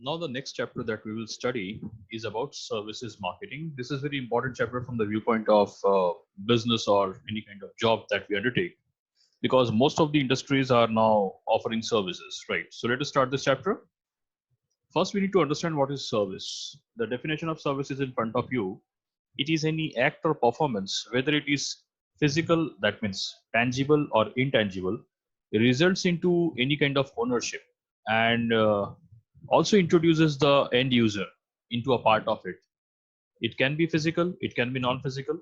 Now the next chapter that we will study is about services marketing. This is very important chapter from the viewpoint of business or any kind of job that we undertake, because most of the industries are now offering services, right? So let us start this chapter. First, we need to understand what is service. The definition of service is in front of you. It is any act or performance, whether it is physical, that means tangible or intangible, results into any kind of ownership, and also introduces the end user into a part of it. It can be physical, it can be non-physical,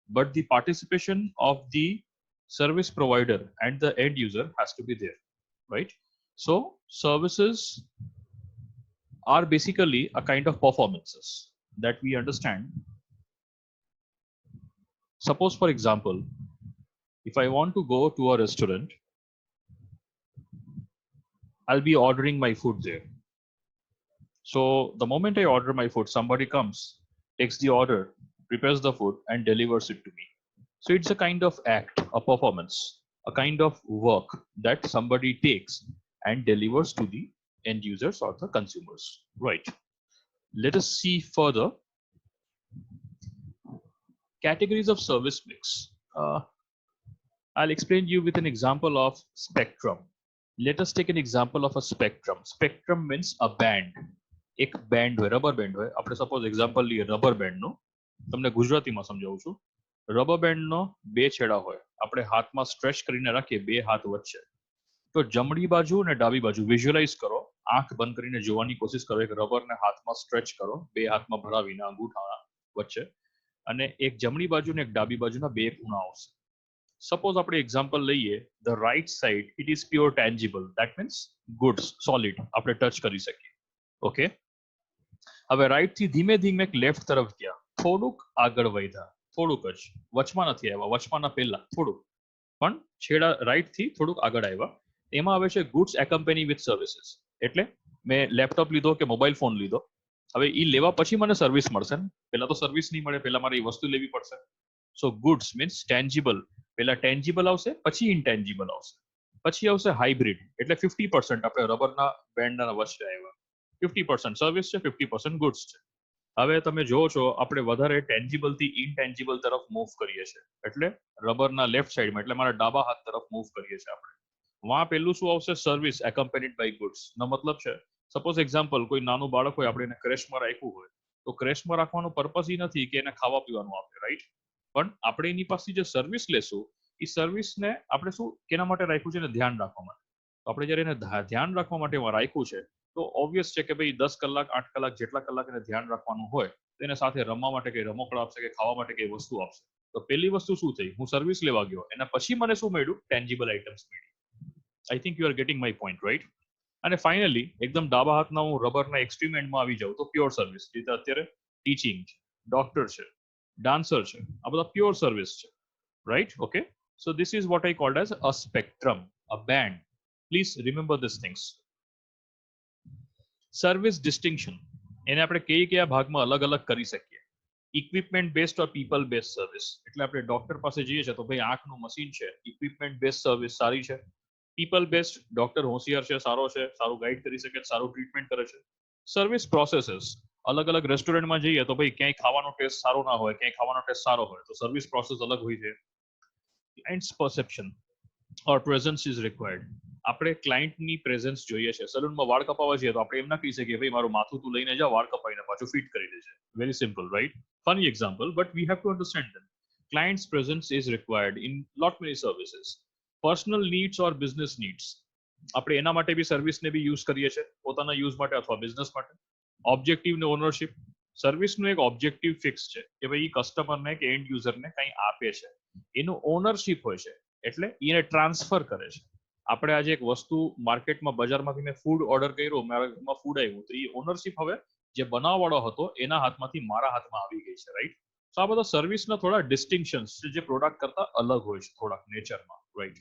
but the participation of the service provider and the end user has to be there, right? So services are basically a kind of performances that we understand. Suppose, for example, if I want to go to a restaurant, I'll be ordering my food there. So the moment I order my food, somebody comes, takes the order, prepares the food, and delivers it to me. So it's a kind of act, a performance, a kind of work that somebody takes and delivers to the end users or the consumers. Right. Let us see further categories of service mix. I'll explain you with an example of spectrum. Let us take an example of a spectrum. Spectrum means a band. એક band હોય, rubber band હોય. આપણે suppose example લઈએ rubber બેન્ડનો. તમને ગુજરાતીમાં સમજાવું છું. Rubber બેન્ડનો બે છેડા હોય. આપણે હાથમાં સ્ટ્રેચ કરીને રાખીએ બે હાથ વચ્ચે. તો જમણી બાજુ અને ડાબી બાજુ વિઝ્યુઅલાઇઝ કરો. આંખ બંધ કરીને જોવાની કોશિશ કરો. એક રબરને હાથમાં સ્ટ્રેચ કરો બે હાથમાં ભરાવીને અંગૂઠા વચ્ચે, અને એક જમણી બાજુ ને એક ડાબી બાજુના બે ખૂણા આવશે. સપોઝ આપણે એક્ઝામ્પલ લઈએ, the right side it is pure tangible, that means goods, solid, આપણે ટચ કરી શકીએ. ઓકે, હવે રાઈટ થી ધીમે ધીમે લેફ્ટ તરફ ગયા, થોડુંક આગળ વધ્યા, થોડુંક જ, વચમાં નથી આવ્યા, વચમાંના પહેલા થોડુંક, પણ છેડા રાઈટ થી થોડુંક આગળ આવ્યા. એમાં આવે છે ગુડ્સ એકમ્પેની વિથ સર્વિસીસ. એટલે મેં લેપટોપ લીધો કે મોબાઈલ ફોન લીધો, હવે એ લેવા પછી મને સર્વિસ મળશે ને, પહેલા તો સર્વિસ નહીં મળે, પહેલા મારે એ વસ્તુ લેવી પડશે. સો ગુડ્સ મીન્સ ટેન્જિબલ, પહેલા ટેન્જિબલ આવશે પછી ઇનટેન્જિબલ આવશે, પછી આવશે હાઇબ્રિડ, એટલે 50% આપણે રબરના બેન્ડના વચ્ચે આવ્યા, 50% સર્વિસ છે, 50% ગુડ્સ છે. હવે તમે જોવો છો આપણે વધારે ટેન્જિબલ થી ઇનટેન્જિબલ તરફ મૂવ કરીએ છીએ, એટલે રબરના લેફ્ટ સાઈડમાં, એટલે મારા ડાબા હાથ તરફ મૂવ કરીએ છીએ આપણે. વहाँ પહેલું શું આવશે? Service accompanied by goods. નો મતલબ છે, સપોઝ એક્ઝામ્પલ કોઈ નાનું બાળક હોય, આપણે એને ક્રેશમાં રાખ્યું હોય, તો ક્રેશમાં રાખવાનો પર્પઝ એ નથી કે એને ખાવા પીવાનું આપે, રાઈટ? પણ આપણે એની પાસે જે સર્વિસ લેશું, એ સર્વિસને આપણે શું કેના માટે રાખ્યું છે? એને ધ્યાન રાખવા માટે. તો આપણે જ્યારે એને ધ્યાન રાખવા માટે રાખ્યું છે, તો ઓબ્વિયસ છે કે ભાઈ 10 કલાક 8 કલાક જેટલા કલાક એને ધ્યાન રાખવાનું હોય, તો એને સાથે રમવા માટે કઈ રમકડા આપશે કે ખાવા માટે કઈ વસ્તુ આપશે. તો પહેલી વસ્તુ શું થઈ? હું સર્વિસ લેવા ગયો, એના પછી મને શું મળ્યું? ટેન્જિબલ આઇટમ્સ મળી. I think you are getting my point, right? અને ફાઇનલી એકદમ ડાબા હાથના હું રબરના એક્સ્ટ્રીમ એન્ડમાં આવી જાઉં તો પ્યોર સર્વિસ, જે અત્યારે ટીચિંગ છે, ડોક્ટર છે, ડાન્સર છે, આ બધા પ્યોર સર્વિસ છે, right? Okay, so this is what I cold as a spectrum, a band. Please remember this things. Service distinction એને આપણે કયા ભાગમાં અલગ અલગ કરી શકીએ? ઇક્વિપમેન્ટ બેસ્ડ ઓર પીપલ બેસ્ડ સર્વિસ. એટલે આપણે ડોક્ટર પાસે જઈએ છીએ તો ભાઈ આંખનું મશીન છે, ઇક્વિપમેન્ટ બેસ્ડ સર્વિસ સારી છે. પીપલ બેસ્ડ, ડોક્ટર હોશિયાર છે, સારો છે, સારું ગાઈડ કરી શકે, સારું ટ્રીટમેન્ટ કરે છે. સર્વિસ પ્રોસેસીસ અલગ અલગ રેસ્ટોરન્ટમાં જઈએ તો ભાઈ ક્યાંય ખાવાનો ટેસ્ટ સારો ના હોય, ક્યાંય ખાવાનો ટેસ્ટ સારો હોય, તો સર્વિસ પ્રોસેસ અલગ હોય છે. Clients perception or presence is required. આપણે ક્લાયન્ટની પ્રેઝન્સ જોઈએ છે. સલૂનમાં વાળ કપાવવા જઈએ તો આપણે એમ ના કહી શકીએ ભાઈ મારું માથું તું લઈને જા, વાળ કપાઈને પાછું ફિટ કરી દેજે. Very simple, right? Funny example, but we have to understand them. Client's presence is required in lot many services. Personal needs or business needs, આપણે એના માટે બી સર્વિસને બી યુઝ કરીએ છીએ, પોતાના યુઝ માટે અથવા બિઝનેસ માટે. ઓબ્જેક્ટિવ ને ઓનરશિપ. સર્વિસનું એક ઓબ્જેક્ટિવ ફિક્સ છે કે ભાઈ કસ્ટમરને કે એન્ડ યુઝરને કંઈ આપે છે, એનું ઓનરશિપ હોય છે, એટલે એને ટ્રાન્સફર કરે છે. આપણે આજે એક વસ્તુ માર્કેટમાં બજારમાંથી મેં ફૂડ ઓર્ડર કર્યો, મારા ફૂડ આવ્યું, તો એ ઓનરશિપ હવે જે બનાવવાળો હતો એના હાથમાંથી મારા હાથમાં આવી ગઈ છે, રાઈટ? તો આ બધા સર્વિસના થોડા ડિસ્ટિંક્શન્સ છે જે પ્રોડક્ટ કરતા અલગ હોય છે થોડાક નેચરમાં, રાઈટ?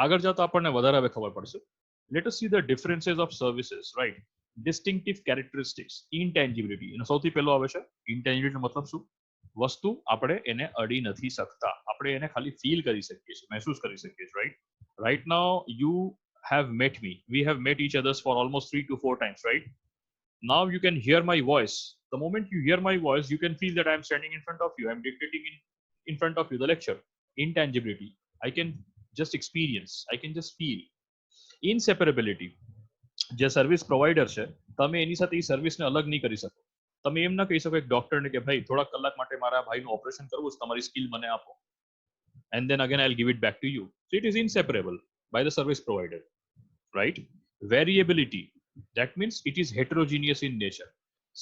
આગળ જતા આપણને વધારે હવે ખબર પડશે. Let us see the differences of services, right? Distinctive characteristics. Intangibility, એનો સૌથી પહેલો આવે છે. ઇનટેન્જિબિલિટી મતલબ શું? વસ્તુ આપણે એને અડી નથી શકતા, આપણે એને ખાલી ફીલ કરી શકીએ છીએ, મહેસૂસ કરી શકીએ છીએ, right? Right now you have met me. We have met each others for almost 3 to 4 times, right? Now you can hear my voice. The moment you hear my voice, you can feel that I'm standing in front of you. I'm dictating in front of you the lecture. Intangibility. I can just experience. I can just feel. Inseparability. જે service provider છે તમે એની સાથે એ સર્વિસને અલગ નહીં કરી શકો. તમે એમ ના કહી શકો એક ડોક્ટરને કે ભાઈ થોડા કલાક માટે મારા ભાઈનું ઓપરેશન કરવું છે, તમારી સ્કિલ મને આપો, and then again I'll give it back to you. So it is inseparable by the service provider, right? Variability, that means it is heterogeneous in nature.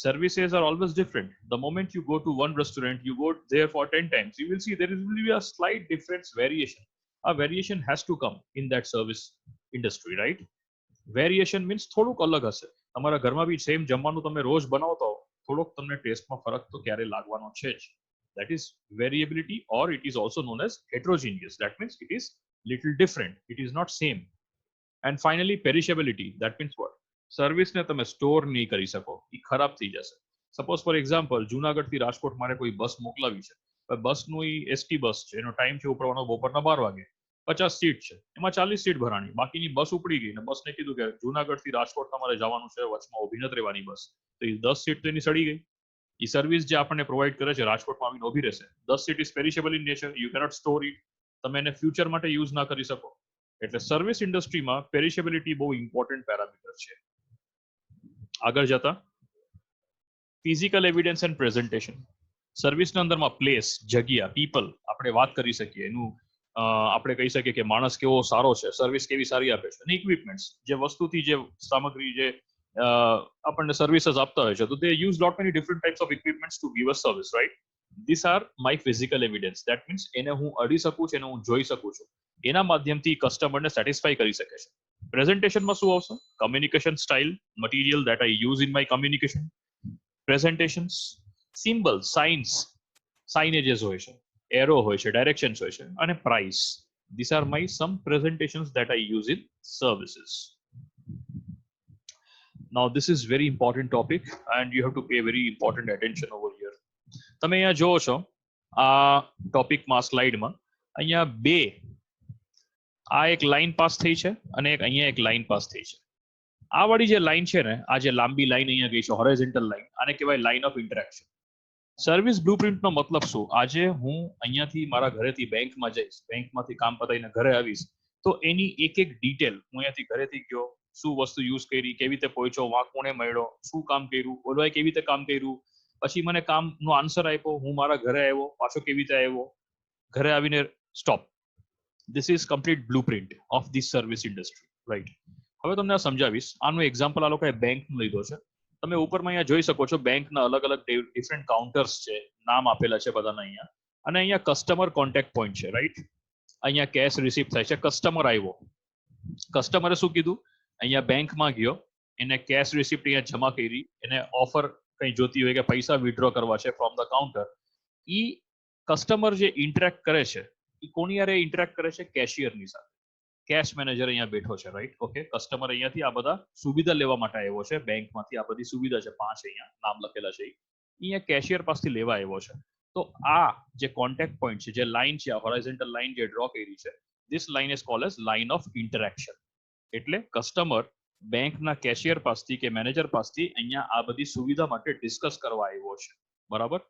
Services are always different. The moment you go to one restaurant, you go there for 10 times, you will see there will be a slight difference, variation. A variation has to come in that service industry, right? Variation means થોડુંક અલગ હશે. તમારા ઘરમાં બી same જમવાનું તમે રોજ બનાવતા હો, થોડોક તમને ટેસ્ટમાં ફરક તો ક્યારે લાગવાનો છે જ. That is variability, or it is also known as heterogeneous. That means it is little different. It is not same. And finally, perishability. That means what? Service ને તમે સ્ટોર નહીં કરી શકો. એ ખરાબ થઈ જશે. સપોઝ ફોર એક્ઝામ્પલ જુનાગઢથી રાજકોટ મારે કોઈ બસ મોકલાવી છે. બસનું એ એસટી બસ છે, એનો ટાઈમ છે ઉપડવાનો બપોરના 12 વાગે. 50 સીટ છે, એમાં 40 સીટ ભરાણી, બાકીની બસ ઉપડી ગઈ ને બસને કીધું કે જુનાગઢથી રાજકોટ તમારે જવાનું છે, વચમાં ઊભી નથી રહેવાની બસ. તો એ 10 સીટ તો એની સડી ગઈ. એ સર્વિસ જે આપણને પ્રોવાઈડ કરે છે રાજકોટમાં આવીને ઊભી રહેશે. 10 seat is perishable in nature. You cannot store it. તમે એને ફ્યુચર માટે યુઝ ના કરી શકો. એટલે સર્વિસ ઇન્ડસ્ટ્રીમાં પેરિશેબિલિટી બહુ ઇમ્પોર્ટન્ટ પેરામીટર છે. આગળ જતા ફિઝિકલ એવિડન્સ એન્ડ પ્રેઝન્ટેશન. સર્વિસના અંદરમાં પ્લેસ, જગ્યા, પીપલ આપણે વાત કરી શકીએ. એનું આપણે કહી શકીએ કે માણસ કેવો સારો છે, સર્વિસ કેવી સારી આપે છે. અને ઇક્વિપમેન્ટ્સ, જે વસ્તુથી જે સામગ્રી જે આપણને સર્વિસીસ આપતા હોય છે, તો they use lot many different types of equipments to give us service, right? These are my physical evidence. That means એને હું અડી શકું છું, એને હું જોઈ શકું છું. એના માધ્યમથી કસ્ટમરને સેટિસ્ફાઈ કરી શકે છે. પ્રેઝન્ટેશનમાં શું આવશે? Communication style, material that I use in my communication. Presentations, symbol, signs, signages હોય છે, એરો હોય છે, ડાયરેક્શન્સ હોય છે, અને price. These are my some presentations that I use in services. Now this is very important topic and you have to pay very important attention over here. તમે અહીંયા જોવો છો આ ટોપિકમાં, સ્લાઇડમાં અહીંયા બે, આ એક લાઈન પાસ થઈ છે અને એક અહીંયા એક લાઈન પાસ થઈ છે. આ વાળી જે લાઈન છે ને, આ જે લાંબી લાઈન અહીંયા ગઈ છે, હોરિઝોન્ટલ લાઈન, આને કહેવાય લાઈન ઓફ ઇન્ટરેક્શન. સર્વિસ બ્લુપ્રિન્ટનો મતલબ શું? આજે હું અહીંયાથી મારા ઘરેથી બેંકમાં જઈશ, બેંકમાંથી કામ પતાવીને ઘરે આવીશ, તો એની એક એક ડિટેલ, હું અહીંયાથી ઘરેથી ગયો, શું વસ્તુ યુઝ કરી, કેવી રીતે પહોંચ્યો, વાં કોણે મળ્યો, શું કામ કર્યું, ઓલોએ કેવી રીતે કામ કર્યું, પછી મને કામનો આન્સર આપ્યો, હું મારા ઘરે આવ્યો, પાછો કેવી રીતે આવ્યો, ઘરે આવીને stop. This is complete blueprint of this service industry, right? હવે તમને આ સમજાવીશ. આનું એક્ઝામ્પલ આ લોકોએ બેંકનું લીધો છે. તમે ઉપરમાં અહીંયા જોઈ શકો છો બેંકના અલગ અલગ ડિફરન્ટ કાઉન્ટર્સ છે, નામ આપેલા છે બધાના અહીંયા. અને અહીંયા કસ્ટમર કોન્ટેક્ટ પોઈન્ટ છે, રાઈટ? અહીંયા કેશ રિસીવ થાય છે, કસ્ટમર આવ્યો, કસ્ટમરે શું કીધું, અહીંયા બેંકમાં ગયો, એને કેશ રિસિપ્ટ અહીંયા જમા કરી, એને ઓફર કંઈ જોતી હોય કે પૈસા વિથડ્રો કરવા છે from the counter. E customer જે ઇન્ટરેક્ટ કરે છે એ કોની યારે ઇન્ટરેક્ટ કરે છે? કેશિયરની સાથે. કેશ મેનેજર અહીંયા બેઠો છે, રાઈટ? ઓકે, કસ્ટમર અહીંયાથી આ બધા સુવિધા લેવા માટે આવ્યો છે, બેંકમાંથી આ બધી સુવિધા છે, 5 અહીંયા નામ લખેલા છે, અહીંયા કેશિયર પાસેથી લેવા આવ્યો છે. તો આ જે કોન્ટેક્ટ પોઈન્ટ છે, જે લાઈન છે, આ હોરિઝોન્ટલ લાઈન જે ડ્રો કરી છે, this line is called as line of interaction. એટલે કસ્ટમર બેંકના કેશિયર પાસથી કે મેનેજર પાસથી અહીંયા આ બધી સુવિધા માટે ડિસ્કસ કરવા આવ્યો છે, બરાબર?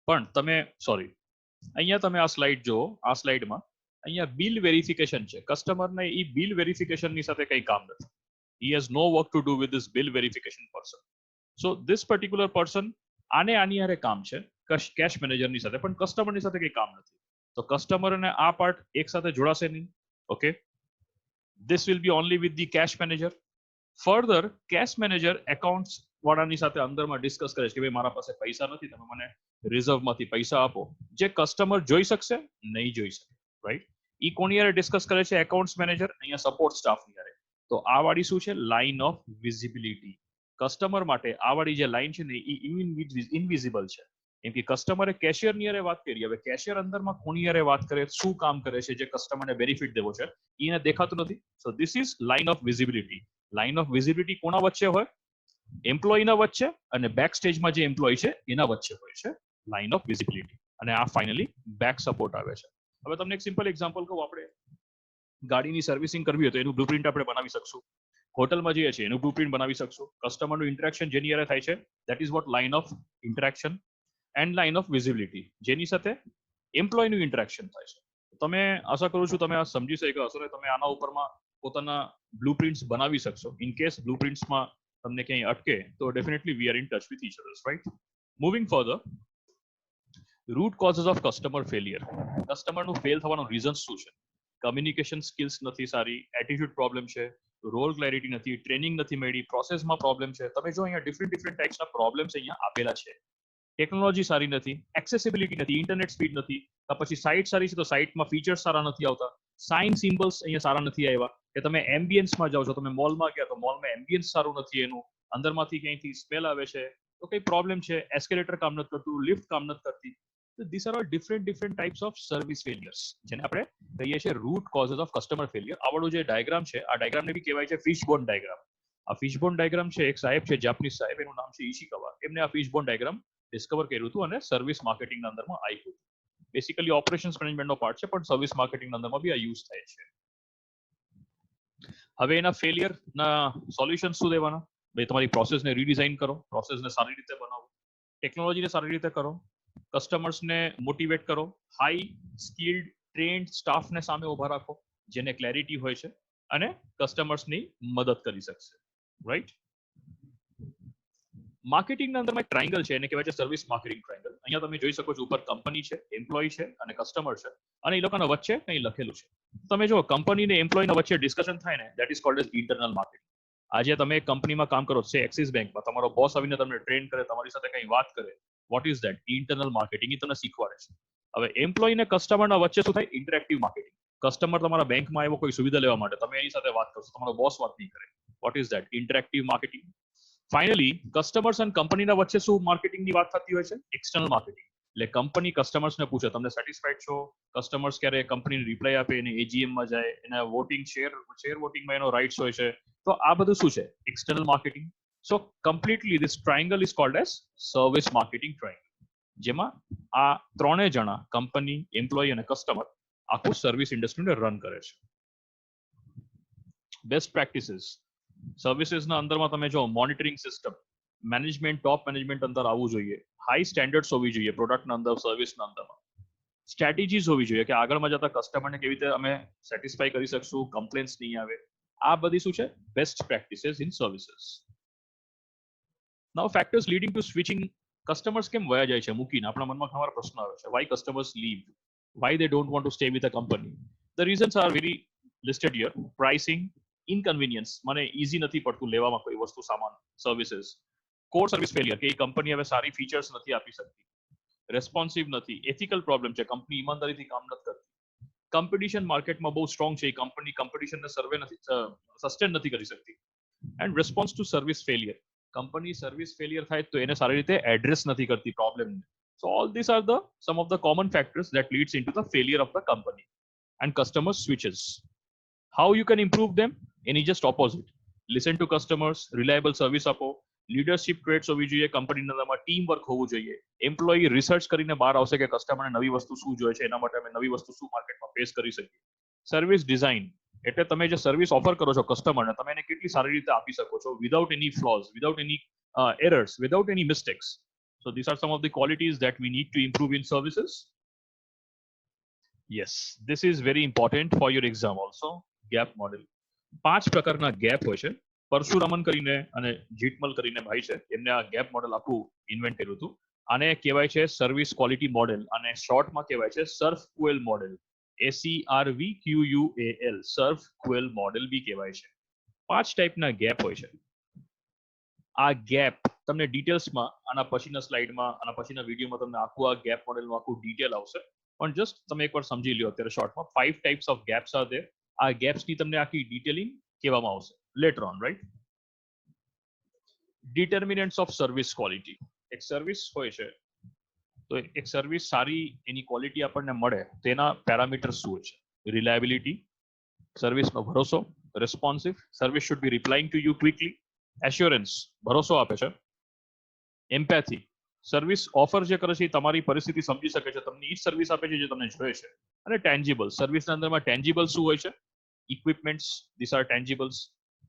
પણ તમે સોરી, અહીંયા તમે આ સ્લાઇડ જુઓ, આ સ્લાઇડમાં અહીંયા બિલ વેરિફિકેશન છે. કસ્ટમરને ઈ બિલ વેરિફિકેશનની સાથે કંઈ કામ નથી. He has no work to do with this bill verification person. So this particular person આને આની હારે કામ છે કેશ મેનેજરની સાથે, પણ કસ્ટમરની સાથે કંઈ કામ નથી. તો કસ્ટમર અને આ પાર્ટ એક સાથે જોડાશે નહીં. Okay, this will be only with the cash manager. Further, cash manager accounts વાળાની સાથે અંદરમાં ડિસ્કસ કરે છે કે ભાઈ મારા પાસે પૈસા નથી, તમે મને રિઝર્વમાંથી પૈસા આપો. જે કસ્ટમર જોઈ શકશે નહીં જોઈ શકે, રાઈટ? ઈ કોની હારે ડિસ્કસ કરે છે? એકાઉન્ટ્સ મેનેજર અહીંયા સપોર્ટ સ્ટાફની હારે. તો આ વાળી શું છે? Line of visibility. કસ્ટમર માટે આ વાળી જે લાઈન છે ને એ ઇનવિઝિબલ છે, કેમ કે કસ્ટમરે કેશિયરની હારે વાત કરી. હવે કેશિયર અંદરમાં કોની હારે વાત કરે, શું કામ કરે છે, જે કસ્ટમરને બેનિફિટ દેવો છે, એને દેખાતું નથી. So this is line of visibility. Line of visibility કોના વચ્ચે હોય? એમ્પ્લોયીના વચ્ચે, અને બેક સ્ટેજમાં જે એમ્પ્લોયી છે એના વચ્ચે હોય છે લાઈન ઓફ વિઝિબિલિટી. અને આ ફાઇનલી બેક સપોર્ટ આવે છે. હવે તમને એક સિમ્પલ એક્ઝામ્પલ કહું. આપણે ગાડીની સર્વિસિંગ કરવી હોય તો એનું બ્લુપ્રિન્ટ આપણે બનાવી શકશું. હોટલમાં જઈએ છીએ એનું બ્લુપ્રિન્ટ બનાવી શકશું. કસ્ટમરનું ઇન્ટરેક્શન જેની હારે થાય છે that is what line of interaction end line of visibility, જેની સાથે એમ્પ્લોયનું ઇન્ટરેક્શન થાય છે. તમે આશા કરું છું તમે આ સમજી શક્યા હશો ને તમે આના ઉપરમાં પોતાના બ્લુપ્રિન્ટ્સ બનાવી શકશો. ઇન કેસ બ્લુપ્રિન્ટ્સમાં તમને ક્યાંય અટકે તો definitely we are in touch with each others, right? Moving further, root causes of customer failure. કસ્ટમરનું ફેલ થવાનું રીઝન શું છે? કમ્યુનિકેશન સ્કિલ્સ નથી સારી, એટીટ્યુડ પ્રોબ્લેમ છે, રોલ ક્લેરિટી નથી, ટ્રેનિંગ નથી મળી, પ્રોસેસમાં પ્રોબ્લેમ છે. તમે જો અહીંયા ડિફરન્ટ ટાઈપ્સના પ્રોબ્લેમ્સ અહીંયા આપેલા છે. ટેકનોલોજી સારી નથી, એક્સેસિબિલિટી નથી, ઇન્ટરનેટ સ્પીડ નથી, પછી સાઇટ સારી છે તો સાઇટમાં ફીચર્સ સારા નથી આવતા, સાઇન સિમ્બલ્સ અહીંયા સારા નથી આવ્યા, કે તમે એમ્બિયન્સમાં જાઓ છો, તમે મોલમાં ગયા તો મોલમાં એમ્બિયન્સ સારું નથી, એનું અંદરમાંથી ક્યાંયથી સ્મેલ આવે છે તો કઈ પ્રોબ્લેમ છે, એસ્કેલેટર કામ નથી કરતું, લિફ્ટ કામ નથી કરતી. These are all different types of service failures, જેને આપણે કહીએ છીએ root causes of customer failure. આવડું જે ડાયાગ્રામ છે આ ડાયાગ્રામને બી કહેવાય છે ફિશબોન ડાયાગ્રામ. આ ફિશબોન ડાયાગ્રામ છે, એક સાહેબ છે જાપાનીઝ સાહેબ, એનું નામ છે ઈશિકાવા, એમને આ ફિશબોન ડાયાગ્રામ ડિસ્કવર કર્યું હતું અને સર્વિસ માર્કેટિંગના અંદરમાં આવ્યું હતું. બેસિકલી ઓપરેશન્સ મેનેજમેન્ટનો પાર્ટ છે પણ સર્વિસ માર્કેટિંગના અંદરમાં બી આ યુઝ થાય છે. હવે એના ફેલિયરના સોલ્યુશન શું દેવાના? ભાઈ તમારી પ્રોસેસને રીડિઝાઇન કરો, પ્રોસેસને સારી રીતે બનાવો, ટેકનોલોજીને સારી રીતે કરો, કસ્ટમર્સને મોટિવેટ કરો, હાઈ સ્કિલ્ડ ટ્રેન્ડ સ્ટાફને સામે ઉભા રાખો જેને ક્લેરિટી હોય છે અને કસ્ટમર્સની મદદ કરી શકશે, રાઈટ? માર્કેટિંગના અંદરમાં એક ટ્રાયંગલ છે, એને કહેવાય છે સર્વિસ માર્કેટિંગ ટ્રાયંગલ. અહીંયા તમે જોઈ શકો છો ઉપર કંપની છે, એમ્પ્લોય છે અને કસ્ટમર છે, અને એ લોકોના વચ્ચે કંઈ લખેલું છે. તમે જો કંપની ને એમ્પ્લોયના વચ્ચે ડિસ્કશન થાય ને, that is called as internal marketing. આજે તમે એક કંપનીમાં કામ કરો છે, એક્સિસ બેંકમાં, તમારો બોસ આવીને તમને ટ્રેન કરે, તમારી સાથે કંઈ વાત કરે, what is that? Internal marketing. એ તમને શીખવાડે છે. હવે એમ્પ્લોય ને કસ્ટમરના વચ્ચે શું થાય? Interactive marketing. કસ્ટમર તમારા બેંકમાં આવ્યો કોઈ સુવિધા લેવા માટે, તમે એની સાથે વાત કરશો, તમારો બોસ વાત નહીં કરે. What is that? Interactive marketing. Finally customers અને કંપનીના વચ્ચે શું માર્કેટિંગની વાત થતી હોય છે? External marketing. એટલે કંપની કસ્ટમર્સને પૂછે તમને સેટિસ્ફાઈડ છો? કસ્ટમર્સ ક્યારે કંપનીને રિપ્લાય આપે, એને એજીએમમાં જાય, એના વોટિંગ શેર વોટિંગમાં એનો રાઇટ્સ હોય છે. તો આ બધું શું છે? External marketing. So completely this triangle is called as service marketing triangle, જેમાં આ ત્રણેય જણા કંપની, એમ્પ્લોય અને કસ્ટમર આખું સર્વિસ ઇન્ડસ્ટ્રીને રન કરે છે. બેસ્ટ પ્રેક્ટિસીસ સર્વિસીસના અંદરમાં તમે જો monitoring system, management, top management અંદર આવવું જોઈએ, હાઈ સ્ટેન્ડર્ડ્સ હોવી જોઈએ પ્રોડક્ટના અંદર, સર્વિસના અંદરમાં, સ્ટ્રેટેજીસ હોવી જોઈએ કે આગળમાં જતા કસ્ટમરને કેવી રીતે અમે સેટિસ્ફાઈ કરી શકશું, કમ્પ્લેન્ટ્સ નહીં આવે. આ બધી શું છે? Best practices in services. Now factors leading two switching. Customers કેમ વયા જાય છે મૂકીને? આપણા મનમાં ઘણા પ્રશ્ન આવે છે. Why customers leave? Why they don't want to stay with a company? The reasons are very listed here. Pricing, inconvenience, મને ઈઝી નથી પડતું લેવામાં કોઈ વસ્તુ, સામાન, સર્વિસીસ. કોર સર્વિસ ફેલિયર, કે એ કંપની હવે સારી ફીચર્સ નથી આપી શકતી. રેસ્પોન્સિવ નથી. એથિકલ પ્રોબ્લેમ છે, કંપની ઈમાનદારીથી કામ નથી કરતી. કોમ્પિટિશન માર્કેટમાં બહુ સ્ટ્રોંગ છે, એ કંપની કોમ્પિટિશનને સસ્ટેન નથી કરી શકતી. And response to service failure, company service failure થાય તો એને સારી રીતે એડ્રેસ નથી કરતી પ્રોબ્લેમને. So all this are the some of the common factors that leads into the failure of the company and customer switches. How you can improve them? Any just opposite. Listen to customers, reliable service આપો, leadership traits હોવી જોઈએ, કંપનીના અંદરમાં team work હોવું જોઈએ, employee research કરીને બહાર આવશે કે કસ્ટમરને નવી વસ્તુ શું જોઈએ છે, એના માટે અમે નવી વસ્તુ શું માર્કેટમાં ફેસ કરી શકીએ. સર્વિસ ડિઝાઇન, એટલે તમે જે સર્વિસ ઓફર કરો છો કસ્ટમરને, તમે એને કેટલી સારી રીતે આપી શકો છો, without any flows, without any errors, without any mistakes. So these are some of the qualities that we need to improve in services. Yes, this is very important for your exam also. Gap model. 5 પ્રકારના gap હોય છે. પરશુરામન કરીને અને જીટમલ કરીને ભાઈ છે, એમને આ ગેપ મોડેલ આખું ઇન્વેન્ટ કર્યું હતું. આને કહેવાય છે સર્વિસ ક્વોલિટી મોડેલ, અને શોર્ટમાં કહેવાય છે SERVQUAL model. SERVQUAL, SERVQUAL model બી કહેવાય છે. 5 ટાઈપના ગેપ હોય છે. આ ગેપ તમને ડિટેલ્સમાં આના પછીના સ્લાઇડમાં, આના પછીના વિડીયોમાં તમને આખું આ ગેપ મોડેલનું આખું ડિટેલ આવશે. પણ જસ્ટ તમે એકવાર સમજી લો અત્યારે શોર્ટમાં. 5 types of gaps are there. આ ગેપ્સની તમને આખી ડિટેલિંગ કહેવામાં આવશે letter on, right? Determinants of service quality. એક સર્વિસ હોય છે તો એક સર્વિસ સારી, એની ક્વોલિટી આપણને મળે તેના પેરામીટર્સ શું હોય છે? રિલાયબિલિટી, સર્વિસનો ભરોસો, responsive, service should be replying to you quickly, assurance, ભરોસો આપે છે, એમ્પેથી, સર્વિસ ઓફર જે કરે છે એ તમારી પરિસ્થિતિ સમજી શકે છે, તમને એ જ સર્વિસ આપે છે જે તમને જોઈએ છે, અને ટેન્જિબલ, સર્વિસના અંદરમાં ટેન્જિબલ શું હોય છે? equipments, these are tangibles.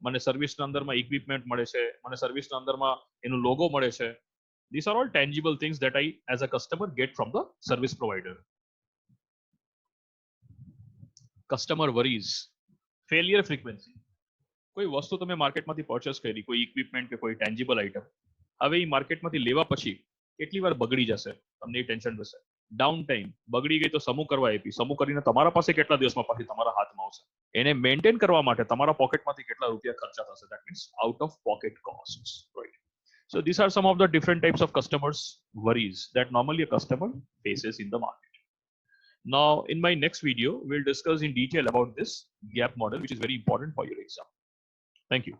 મને સર્વિસના અંદરમાં equipment મળે છે, મને સર્વિસના અંદરમાં એનો લોગો મળે છે. These are all tangible things that I as a customer get from the service provider. Customer worries, failure frequency. કોઈ વસ્તુ તમે માર્કેટમાંથી પરચેસ કરી, કોઈ ઇક્વિપમેન્ટ કે કોઈ ટેન્જિબલ આઇટમ, હવે એ માર્કેટમાંથી લેવા પછી કેટલી વાર બગડી જશે, તમને એ ટેન્શન રહેશે. ડાઉન ટાઈમ, બગડી ગઈ તો સમૂહ કરવા આપી, સમૂહ કરીને તમારા પાસે કેટલા દિવસમાં પાછી તમારા હાથમાં આવશે, એને મેન્ટેન કરવા માટે તમારા પોકેટમાંથી કેટલા રૂપિયા ખર્ચા થશે, that means out of pocket costs, right? So these are some of the different types of customers worries that normally a customer faces in the market. Now in my next video we'll discuss in detail about this gap model, which is very important for your exam. Thank you.